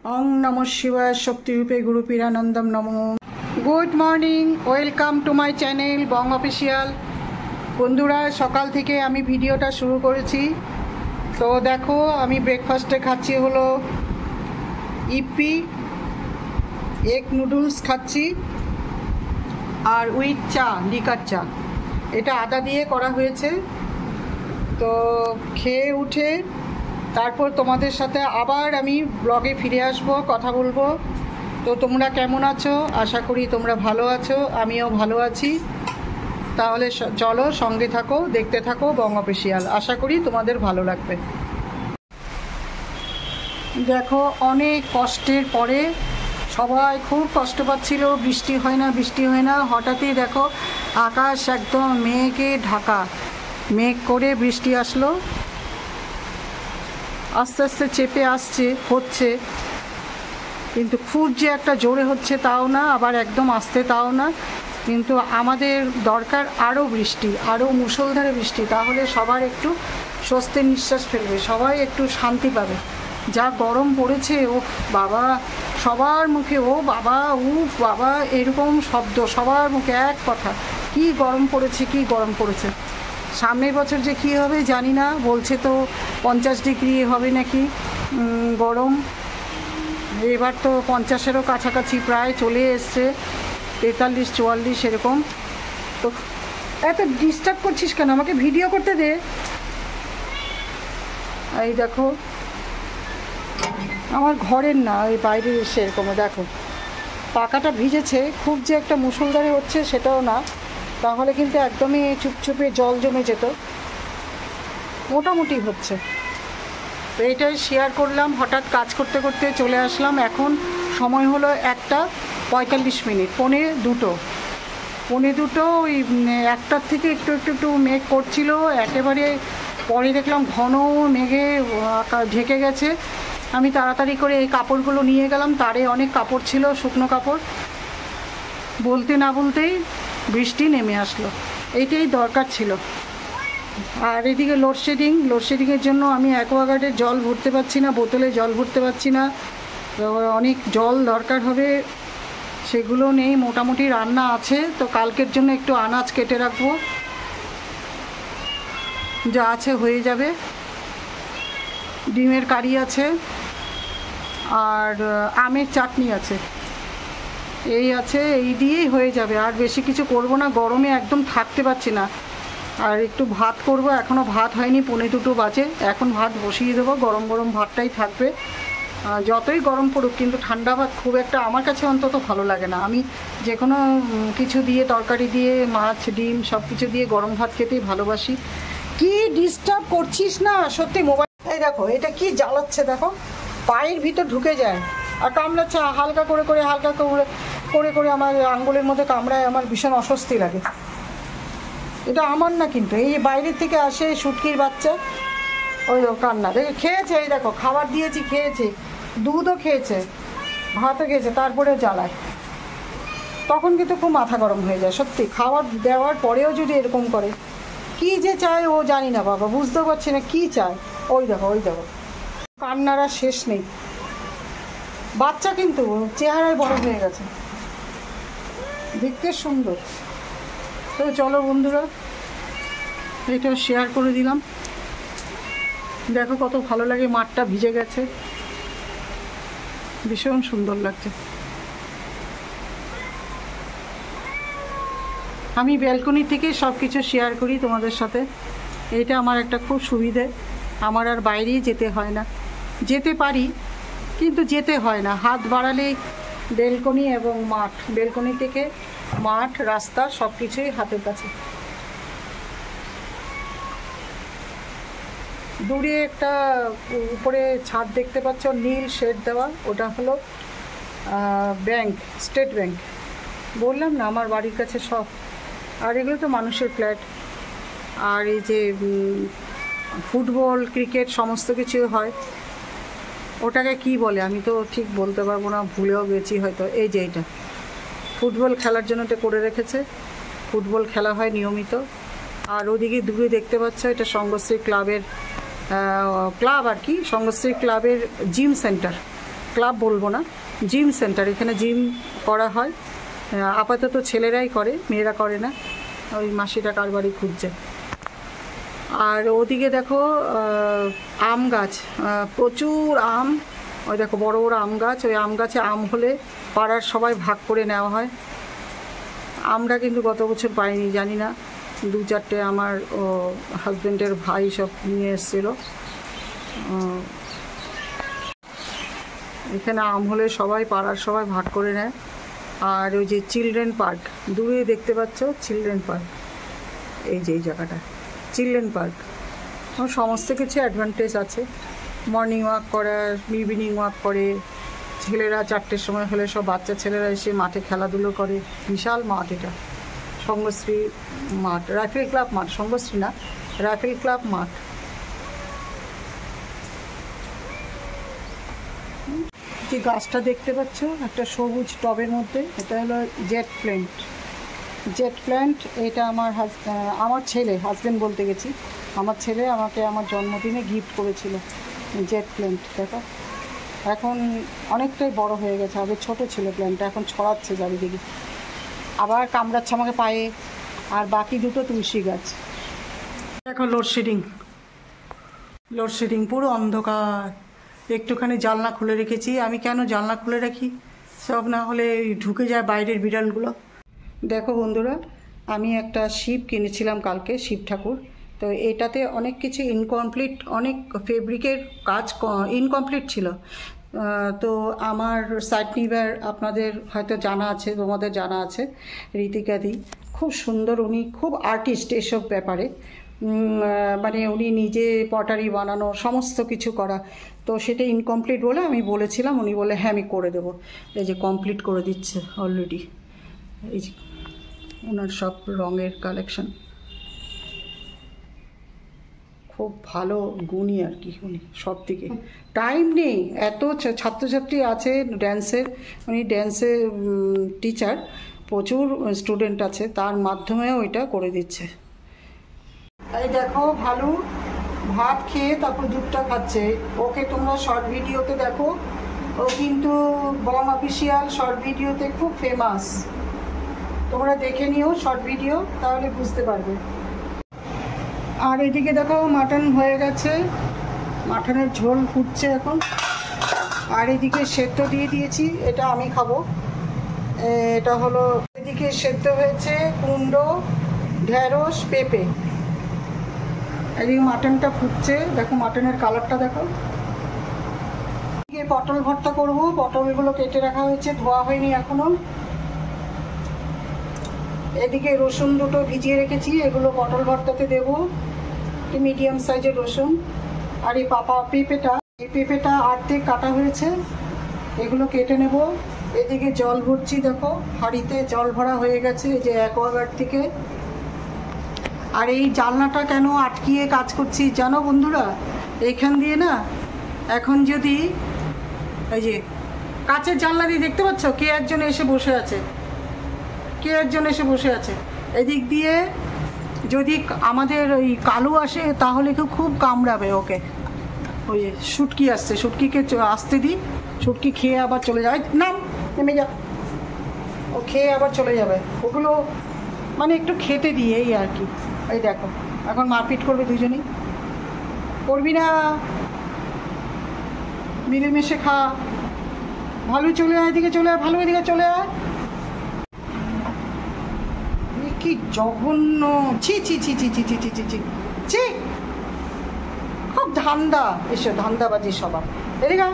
ওং নমঃ শিবায় শক্তিরূপে গুরুপীরানন্দম নমঃ। Good morning, welcome to my channel Bong official. বন্ধুরা, সকাল থেকে আমি ভিডিওটা শুরু করেছি। তো দেখো, আমি ব্রেকফাস্টে খাচ্ছি হলো ইপি, এগ নুডলস খাচ্ছি আর উইথ চা, লিকার চা। এটা আদা দিয়ে করা হয়েছে। তো খেয়ে উঠে তারপর তোমাদের সাথে আবার আমি ব্লগে ফিরে আসব, কথা বলবো। তো তোমরা কেমন আছো? আশা করি তোমরা ভালো আছো, আমিও ভালো আছি। তাহলে চলো, সঙ্গে থাকো, দেখতে থাকো বং অফিসিয়াল। আশা করি তোমাদের ভালো লাগবে। দেখো, অনেক কষ্টের পরে সবাই খুব কষ্ট পাচ্ছিল, বৃষ্টি হয় না বৃষ্টি হয় না। হঠাৎই দেখো আকাশ একদম মেঘে ঢাকা, মেঘ করে বৃষ্টি আসলো। আস্তে আস্তে চেপে আসছে, হচ্ছে, কিন্তু খুব যে একটা জোরে হচ্ছে তাও না, আবার একদম আস্তে তাও না। কিন্তু আমাদের দরকার আরও বৃষ্টি, আরও মুষলধারে বৃষ্টি। তাহলে সবার একটু স্বস্তির নিঃশ্বাস ফেলবে, সবাই একটু শান্তি পাবে। যা গরম পড়েছে, ও বাবা, সবার মুখে ও বাবা, উফ বাবা, এরকম শব্দ সবার মুখে এক কথা, কি গরম পড়েছে, কি গরম পড়েছে। সামনের বছর যে কী হবে জানি না, বলছে তো 50 ডিগ্রি হবে নাকি গরম। এবার তো 50-এরও কাছাকাছি প্রায় চলে এসছে, 43-44 এরকম। তো এত ডিস্টার্ব করছিস কেন? আমাকে ভিডিও করতে দে। এই দেখো, আমার ঘরের না, ওই বাইরে এসে এরকম দেখো পাকাটা ভিজেছে। খুব যে একটা মুষলধারে হচ্ছে সেটাও না, তাহলে কিন্তু একদমই চুপচুপে জল জমে যেত। মোটামুটি হচ্ছে। তো এইটাই শেয়ার করলাম। হঠাৎ কাজ করতে করতে চলে আসলাম। এখন সময় হলো 1:45, 1:45। ওই 1টার থেকে একটু মেঘ করছিল একেবারে, পরে দেখলাম ঘন মেঘে ঢেকে গেছে। আমি তাড়াতাড়ি করে এই কাপড়গুলো নিয়ে গেলাম, তারে অনেক কাপড় ছিল, শুকনো কাপড়। বলতে না বলতেই বৃষ্টি নেমে আসলো, এইটাই দরকার ছিল। আর এদিকে লোডশেডিংয়ের জন্য আমি অ্যাকোয়াগার্ডের জল ভরতে পারছি না, বোতলে জল ভরতে পারছি না। অনেক জল দরকার হবে, সেগুলো নেই। মোটামুটি রান্না আছে, তো কালকের জন্য একটু আনাজ কেটে রাখবো, যা আছে হয়ে যাবে। ডিমের কারি আছে আর আমের চাটনি আছে, এই আছে, এই দিয়েই হয়ে যাবে। আর বেশি কিছু করব না, গরমে একদম থাকতে পারছি না। আর একটু ভাত করব, এখনও ভাত হয়নি, 1:45 বাজে। এখন ভাত বসিয়ে দেবো, গরম গরম ভাতটাই থাকবে। যতই গরম পড়ুক, কিন্তু ঠান্ডা ভাত খুব একটা আমার কাছে অন্তত ভালো লাগে না। আমি যে কোনো কিছু দিয়ে, তরকারি দিয়ে, মাছ ডিম সব কিছু দিয়ে গরম ভাত খেতেই ভালোবাসি। কি ডিস্টার্ব করছিস না সত্যি মোবাইল। এই দেখো, এটা কি জ্বালাচ্ছে দেখো, পায়ের ভিতর ঢুকে যায় আর কামড়াচ্ছে হালকা করে করে, হালকা করে করে আমার আঙ্গুলের মধ্যে কামড়ায়। আমার ভীষণ অস্বস্তি লাগে। এটা আমার না, কিন্তু এই বাইরের থেকে আসে শুটকির বাচ্চা, ওই কান্না দেখে খেয়েছে। এই দেখো, খাবার দিয়েছি, খেয়েছে, দুধও খেয়েছে, ভাতও খেয়েছে, তারপরে জ্বালায়। তখন কিন্তু খুব মাথা গরম হয়ে যায় সত্যি। খাবার দেওয়ার পরেও যদি এরকম করে, কি যে চায় ও জানি না বাবা, বুঝতে পারছি না কি চায়। ওই দেখো, ওই দেখো, কান্নারা শেষ নেই। বাচ্চা কিন্তু চেহারায় বড় হয়ে গেছে, দেখতে সুন্দর। তো চলো বন্ধুরা, এটা শেয়ার করে দিলাম। দেখো কত ভালো লাগে, মাঠটা ভিজে গেছে, ভীষণ সুন্দর লাগছে। আমি ব্যালকনি থেকে সব কিছু শেয়ার করি তোমাদের সাথে। এটা আমার একটা খুব সুবিধে, আমার আর বাইরেই যেতে হয় না। যেতে পারি কিন্তু যেতে হয় না, হাত বাড়ালেই ব্যালকনি এবং মাঠ, ব্যালকনি থেকে মাঠ, রাস্তা সব কিছুই হাতের কাছে। দূরে একটা উপরে ছাদ দেখতে পাচ্ছ, নীল শেড দেওয়া, ওটা হলো ব্যাংক, স্টেট ব্যাংক। বললাম না আমার বাড়ির কাছে সব। আর এগুলো তো মানুষের ফ্ল্যাট। আর এই যে ফুটবল, ক্রিকেট সমস্ত কিছু হয়, ওটাকে কি বলে আমি তো ঠিক বলতে পারবো না, ভুলেও গেছি হয়তো। এই যে এটা ফুটবল খেলার জন্য এটা করে রেখেছে, ফুটবল খেলা হয় নিয়মিত। আর ওদিকে দূরে দেখতে পাচ্ছ, এটা সঙ্গশ্রী ক্লাবের ক্লাব আর কি, সঙ্গশ্রী ক্লাবের জিম সেন্টার। ক্লাব বলবো না, জিম সেন্টার। এখানে জিম করা হয়, আপাতত ছেলেরাই করে, মেয়েরা করে না। ওই মাসিটা কার বাড়ি খুঁজছে। আর ওদিকে দেখো আম গাছ, প্রচুর আম। ওই দেখো বড় বড় আম গাছ, ওই আম গাছে আম হলে পাড়ার সবাই ভাগ করে নেওয়া হয়। আমরা কিন্তু গত বছর পাইনি, জানি না, 2-4টে আমার হাজব্যান্ডের ভাই সব নিয়ে এসেছিল। এখানে আম হলে সবাই পাড়ার সবাই ভাগ করে নেয়। আর ওই যে চিলড্রেন পার্ক দূরে দেখতে পাচ্ছ, চিলড্রেন পার্ক, এই যে এই জায়গাটা চিলড্রেন পার্ক। সমস্ত কিছু অ্যাডভান্টেজ আছে। মর্নিং ওয়াক করার, ইভিনিং ওয়াক করে, ছেলেরা 4টের সময় হলে সব বাচ্চা ছেলেরা এসে মাঠে খেলাধুলো করে। বিশাল মাঠ এটা, সঙ্গশ্রী মাঠ, রাইফেল ক্লাব মাঠ, সঙ্গশ্রী না, রাইফেল ক্লাব মাঠ। যে গাছটা দেখতে পাচ্ছ একটা সবুজ টবের মধ্যে, এটা হলো জেট প্ল্যান্ট। জেট প্ল্যান্ট এটা আমার ছেলে, হাজব্যান্ড বলতে গেছি, আমার ছেলে আমাকে আমার জন্মদিনে গিফট করেছিল জেট প্ল্যান্ট। দেখো এখন অনেকটাই বড় হয়ে গেছে, আগে ছোট ছিল প্ল্যান্টটা, এখন ছড়াচ্ছে চারিদিকে, আবার কামড়াচ্ছে আমাকে পায়ে। আর বাকি দুটো তুলসী গাছ। দেখো লোডশেডিং পুরো অন্ধকার। একটুখানি জানলা খুলে রেখেছি। আমি কেন জানলা খুলে রাখি, সব না হলে ঢুকে যায় বাইরের বিড়ালগুলো। দেখো বন্ধুরা, আমি একটা শিব কিনেছিলাম কালকে, শিব ঠাকুর। তো এটাতে অনেক কিছু ইনকমপ্লিট, অনেক ফেব্রিকের কাজ ইনকমপ্লিট ছিল। তো আমার সাইড নিবার আপনাদের হয়তো জানা আছে, তোমাদের জানা আছে, ঋতিকাদি খুব সুন্দর, উনি খুব আর্টিস্ট এসব ব্যাপারে। মানে উনি নিজে পটারি বানানো, সমস্ত কিছু করা। তো সেটা ইনকমপ্লিট বলে আমি বলেছিলাম, উনি বলে হ্যাঁ আমি করে দেবো। এই যে কমপ্লিট করে দিচ্ছে অলরেডি। এই যে ওনার সব রঙের কালেকশন, খুব ভালো গুণী আর কি উনি সব থেকে। টাইম নেই, এত ছাত্রছাত্রী আছে ড্যান্সের, উনি ড্যান্সের টিচার, প্রচুর স্টুডেন্ট আছে, তার মাধ্যমেও এটা করে দিচ্ছে। এই দেখো ভালু ভাত খেয়ে তারপর দুধটা খাচ্ছে। ওকে তোমরা শর্ট ভিডিওতে দেখো, ও কিন্তু বং অফিসিয়াল শর্ট ভিডিওতে খুব ফেমাস। তোমরা দেখে নিও শর্ট ভিডিও, তাহলে বুঝতে পারবে। আর এদিকে দেখো মাটন হয়ে গেছে, মাটনের ঝোল ফুটছে এখন। আর এদিকে সেদ্ধ দিয়ে দিয়েছি, এটা আমি খাবো। এটা হলো, এদিকে সেদ্ধ হয়েছে কুমড়ো, ঢেঁড়স, পেঁপে। এদিকে মাটনটা ফুটছে, দেখো মাটনের কালারটা দেখো। এদিকে পটল ভর্তা করব, পটলগুলো কেটে রাখা হয়েছে, ধোয়া হয়নি এখনো। এদিকে রসুন দুটো ভিজিয়ে রেখেছি, এগুলো পটল ভর্তাতে দেবো, মিডিয়াম সাইজের রসুন। আর এই পেঁপেটা অর্ধেক কাটা হয়েছে, এগুলো কেটে নেব। এদিকে জল ভরছি, দেখো হাঁড়িতে জল ভরা হয়ে গেছে, এই যে অ্যাকোয়াগার্ড থেকে। আর এই জানলাটা কেন আটকিয়ে কাজ করছি জানো বন্ধুরা, এইখান দিয়ে না এখন যদি এই যে কাচের জানলা দিয়ে দেখতে পাচ্ছ কে একজন এসে বসে আছে, এদিক দিয়ে যদি আমাদের ওই কালু আসে তাহলে খুব কামড়াবে ওকে। ওই যে শুটকি আসছে, শুটকিকে আসতে দিই, শুটকি খেয়ে আবার চলে যায়, নাম নেমে যা, ও খেয়ে আবার চলে যাবে। ওগুলো মানে একটু খেতে দিই এই আর কি। এই দেখো এখন মারপিট করবে দুজনেই, করবি না, মিলেমিশে খা। ভালো চলে আয়, এদিকে চলে আয়, ভালো এদিকে চলে আয়। কি জঘন্য, ছি ছি ছি ছি ছি ছি ছি ছি ছি ছি, খুব ধান্দা, এসো ধান্দাবাজি সবার। এদিকে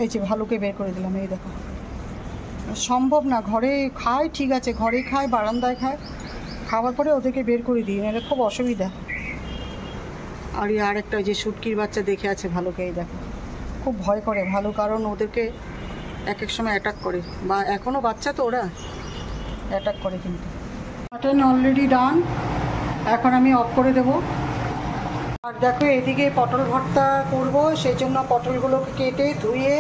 এই যে ভালুকে বের করে দিলাম, এই দেখো সম্ভব না, ঘরে খায় ঠিক আছে, ঘরে খায়, বারান্দায় খায়, খাওয়ার পরে ওদেরকে বের করে দিই, এটা খুব অসুবিধা। আর আরেকটা যে শুটকির বাচ্চা দেখে আছে ভালুকে, এই দেখো খুব ভয় করে ভালো, কারণ ওদেরকে এক এক সময় অ্যাটাক করে, বা এখনও বাচ্চা তো ওরা অ্যাটাক করে। কিন্তু মাটন অলরেডি ডান, এখন আমি অফ করে দেব। আর দেখো এদিকে পটল ভর্তা করব, সেই জন্য পটলগুলোকে কেটে ধুয়ে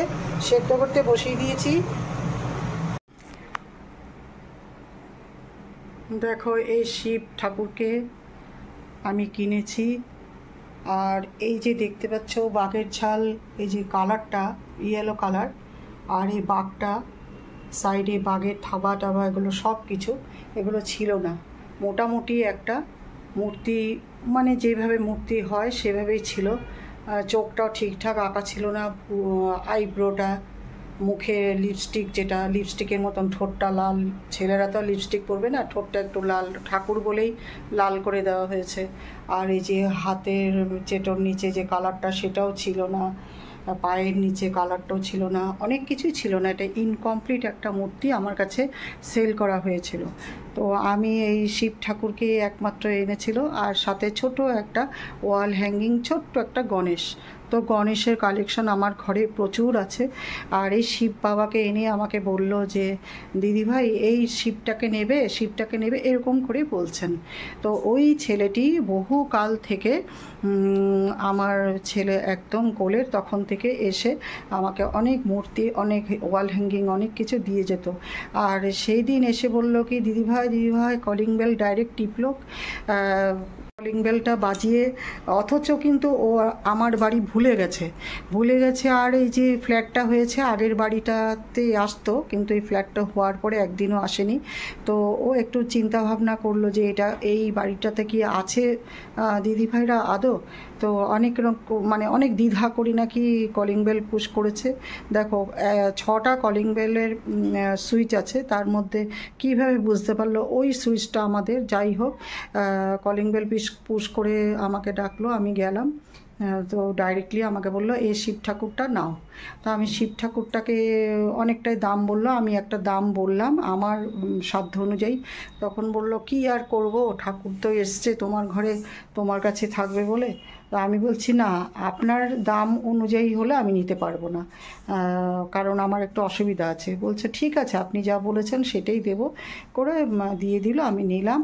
সেদ্ধ করতে বসিয়ে দিয়েছি। দেখো এই শিব ঠাকুরকে আমি কিনেছি আর এই যে দেখতে পাচ্ছ বাঘের ছাল, এই যে কালারটা ইয়েলো কালার, আর এই বাঘটা সাইডে বাঘের থাবা টাবা এগুলো সব কিছু এগুলো ছিল না। মোটামুটি একটা মূর্তি, মানে যেভাবে মূর্তি হয় সেভাবেই ছিল। চোখটাও ঠিকঠাক আঁকা ছিল না, আইব্রোটা, মুখে লিপস্টিক, যেটা লিপস্টিকের মতন ঠোঁটটা লাল, ছেলেরা তো লিপস্টিক পরবে না, ঠোঁটটা একটু লাল, ঠাকুর বলেই লাল করে দেওয়া হয়েছে। আর এই যে হাতের চেটোর নিচে যে কালারটা সেটাও ছিল না, পায়ের নিচে কালারটাও ছিল না, অনেক কিছুই ছিল না। এটা ইনকমপ্লিট একটা মূর্তি আমার কাছে সেল করা হয়েছিল। তো আমি এই শিব ঠাকুরকে একমাত্র এনেছিল, আর সাথে ছোট একটা ওয়াল হ্যাঙ্গিং, ছোট্ট একটা গণেশ। তো গণেশের কালেকশন আমার ঘরে প্রচুর আছে। আর এই শিব বাবাকে এনে আমাকে বলল যে দিদিভাই এই শিবটাকে নেবে এরকম করে বলছেন। তো ওই ছেলেটি বহু কাল থেকে আমার ছেলে একদম কোলের তখন থেকে এসে আমাকে অনেক মূর্তি, অনেক ওয়াল হ্যাঙ্গিং, অনেক কিছু দিয়ে যেত। আর সেই দিন এসে বলল কি দিদিভাই কলিং বেল ডাইরেক্ট টিপলো, কলিং বেলটা বাজিয়ে, অথচ কিন্তু ও আমার বাড়ি ভুলে গেছে। আর এই যে ফ্ল্যাটটা হয়েছে, আগের বাড়িটাতে আসতো, কিন্তু এই ফ্ল্যাটটা হওয়ার পরে একদিনও আসেনি। তো ও একটু চিন্তা ভাবনা করলো যে এটা এই বাড়িটাতে কি আছে দিদিভাইরা আদৌ। তো অনেক মানে অনেক দ্বিধা করি নাকি কলিং বেল পুশ করেছে। দেখো 6টা কলিং বেলের সুইচ আছে, তার মধ্যে কিভাবে বুঝতে পারলো ওই সুইচটা আমাদের। যাই হোক, কলিং বেল পুশ করে আমাকে ডাকলো, আমি গেলাম। তো ডাইরেক্টলি আমাকে বললো এই শিব ঠাকুরটা নাও। তো আমি শিব ঠাকুরটাকে অনেকটাই দাম বললো, আমি একটা দাম বললাম আমার সাধ্য অনুযায়ী। তখন বললো কি আর করব, ঠাকুর তো এসছে তোমার ঘরে, তোমার কাছে থাকবে বলে। তো আমি বলছি না, আপনার দাম অনুযায়ী হলে আমি নিতে পারবো না, কারণ আমার একটু অসুবিধা আছে। বলছে ঠিক আছে, আপনি যা বলেছেন সেটাই দেবো করে দিয়ে দিল, আমি নিলাম।